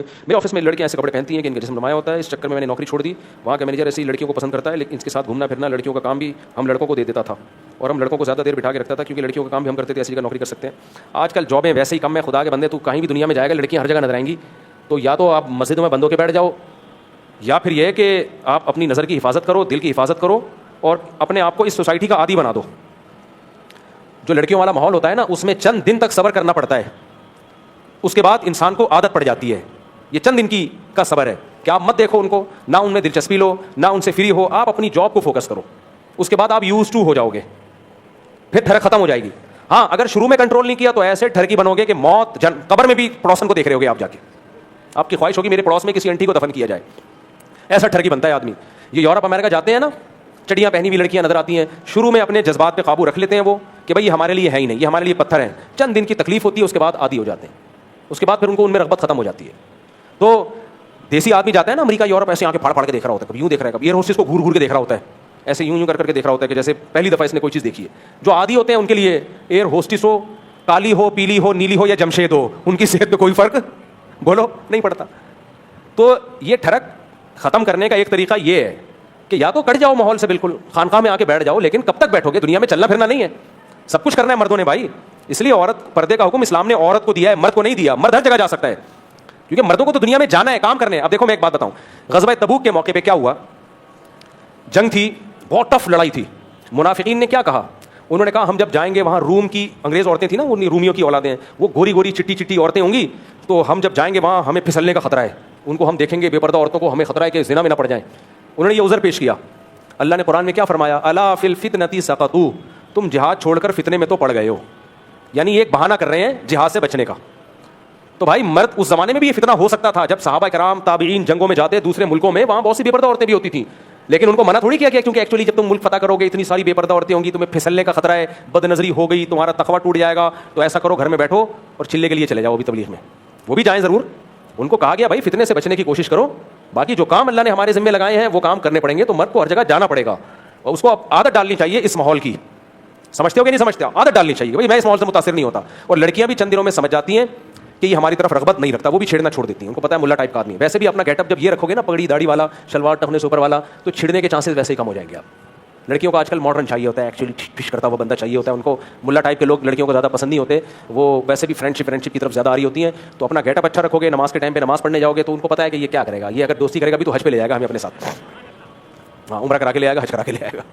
मेरे ऑफिस में लड़कियां ऐसे कपड़े पहनती हैं कि इनका जिस्म नुमाया होता है. इस चक्कर में मैंने नौकरी छोड़ दी. वहाँ का मैनेजर ऐसी लड़कियों को पसंद करता है, लेकिन इसके साथ घूमना फिरना लड़कियों का काम भी हम लड़कों को दे देता था, और हम लड़कों को ज़्यादा देर बिठा के रखता था, क्योंकि लड़कियों का काम भी हम करते थे, ऐसी जगह नौकरी कर सकते हैं. आजकल जॉबें वैसे ही कम है. खुदा के बंदे, तू कहीं भी दुनिया में जाएगा लड़कियां हर जगह नजर आएंगी. तो या तो आप मस्जिदों में बंद होकर बैठ जाओ, या फिर यह है कि आप अपनी नज़र की हिफाजत करो, दिल की हिफाजत करो, और अपने आप को इस सोसाइटी का आदी बना दो. जो लड़कियों वाला माहौल होता है ना, उसमें चंद दिन तक सब्र करना पड़ता है, उसके बाद इंसान को आदत पड़ जाती है. ये चंद दिन की का सब्र है कि आप मत देखो उनको, ना उनमें दिलचस्पी लो, ना उनसे फ्री हो, आप अपनी जॉब को फोकस करो. उसके बाद आप यूज टू हो जाओगे, फिर ठरक खत्म हो जाएगी. हाँ, अगर शुरू में कंट्रोल नहीं किया तो ऐसे ठरकी बनोगे कि मौत कब्र में भी पड़ोसन को देख रहे होगे आप जाके. आपकी ख्वाहिश होगी मेरे पड़ोस में किसी आंटी को दफन किया जाए. ऐसा ठरकी बनता है आदमी. ये यूरोप अमेरिका जाते हैं ना, चड़ियाँ पहनी हुई लड़कियां नजर आती हैं. शुरू में अपने जज्बात पे काबू रख लेते हैं वो कि भाई ये हमारे लिए है ही नहीं, ये हमारे लिए पत्थर है. चंद दिन की तकलीफ होती है, उसके बाद आदी हो जाते हैं. उसके बाद फिर उनको उनमें रगबत खत्म हो जाती है. तो देसी आदमी जाता है ना अमेरिका यूरोप, ऐसे आंखें फाड़ फाड़ के देख रहा होता है, कभी यूं देख रहा है, कभी एयर होस्टेस को घूर घूर के देख रहा होता है, ऐसे यूं यूं कर करके देख रहा होता है कि जैसे पहली दफा इसने कोई चीज़ देखी है. जो आदी होते हैं उनके लिए एयर होस्टेस हो, काली हो, पीली हो, नीली हो या जमशेद हो, उनकी सेहत पे कोई फर्क बोलो नहीं पड़ता. तो ये ठरक खत्म करने का एक तरीका ये है कि या तो कट जाओ माहौल से, बिल्कुल खानकाह में आके बैठ जाओ, लेकिन कब तक बैठोगे? दुनिया में चलना फिरना नहीं है, सब कुछ करना है मर्दों ने भाई. इसलिए औरत पर्दे का हुक्म इस्लाम ने औरत को दिया है, मर्द को नहीं दिया. मर्द हर जगह जा सकता है, क्योंकि मर्दों को तो दुनिया में जाना है, काम करने. अब देखो मैं एक बात बताऊं, ग़ज़वा तबूक के मौके पे क्या हुआ. जंग थी, बहुत टफ लड़ाई थी. मुनाफिकीन ने क्या कहा, उन्होंने कहा हम जब जाएंगे वहां रूम की अंग्रेज औरतें थी ना, उन रूमियों की औलादें, वो गोरी गोरी चिट्टी चिट्टी औरतें होंगी, तो हम जब जाएंगे वहां हमें फिसलने का खतरा है. उनको हम देखेंगे बेपर्दा औरतों को, हमें खतरा है कि ज़िना में ना पड़ जाएं. उन्होंने ये उज़र पेश किया. अल्लाह ने कुरान में क्या फरमाया, अला फिल फितनती सकतू, तुम जिहाद छोड़कर फितने में तो पड़ गए हो. यानी एक बहाना कर रहे हैं जिहाद से बचने का. तो भाई मर्द, उस जमाने में भी ये फितना हो सकता था, जब सहाबा कराम ताबीईन जंगों में जाते दूसरे मुल्कों में, वहां बहुत सी बेपर्दा औरतें भी होती थी, लेकिन उनको मना थोड़ी किया गया, क्योंकि एक्चुअली जब तुम मुल्क फतह करोगे इतनी सारी बेपर्दा औरतें होंगी, तुम्हें फिसलने का खतरा है, बदनजरी हो गई, तुम्हारा तकवा टूट जाएगा. तो ऐसा करो घर में बैठो और चिल्ले के लिए चले जाओ. अभी तबलीग में वो भी जाएं जरूर. उनको कहा गया भाई फितने से बचने की कोशिश करो, बाकी जो काम अल्लाह ने हमारे जिम्मे लगाए हैं वो काम करने पड़ेंगे. तो मर्द को हर जगह जाना पड़ेगा, और उसको आदत डालनी चाहिए इस माहौल की. समझते हो कि नहीं समझते हो? आदत डालनी चाहिए भाई, मैं इस माहौल से मुतासिर नहीं होता. और लड़कियां भी चंद दिनों में समझ जाती हैं कि ये हमारी तरफ रगबत नहीं रखता, वो भी छेड़ना छोड़ देती हैं. उनको पता है मुल्ला टाइप का आदमी. वैसे भी अपना गेटअप जब ये रखोगे ना, पगड़ी दाढ़ी वाला, शलवार टखने से ऊपर वाला, तो छिड़ने के चांसेस वैसे ही कम हो जाएंगे. आप लड़कियों को आजकल मॉडर्न चाहिए होता है, एक्चुअली फिश करता हुआ बंदा चाहिए होता है. उनको मुल्ला टाइप के लोग लड़कियों को ज़्यादा पसंद नहीं होते, वो वैसे भी फ्रेंडशिप की तरफ ज़्यादा आ रही होती हैं. तो अपना गेटअप अच्छा रखोगे, नमाज के टाइम पे नमाज पढ़ने जाओगे, तो उनको पता है कि ये क्या करेगा, ये अगर दोस्ती करेगा भी तो हज पे ले जाएगा हमें अपने साथ. हाँ, उम्रा करा के ले आएगा, हज करा के ले आएगा.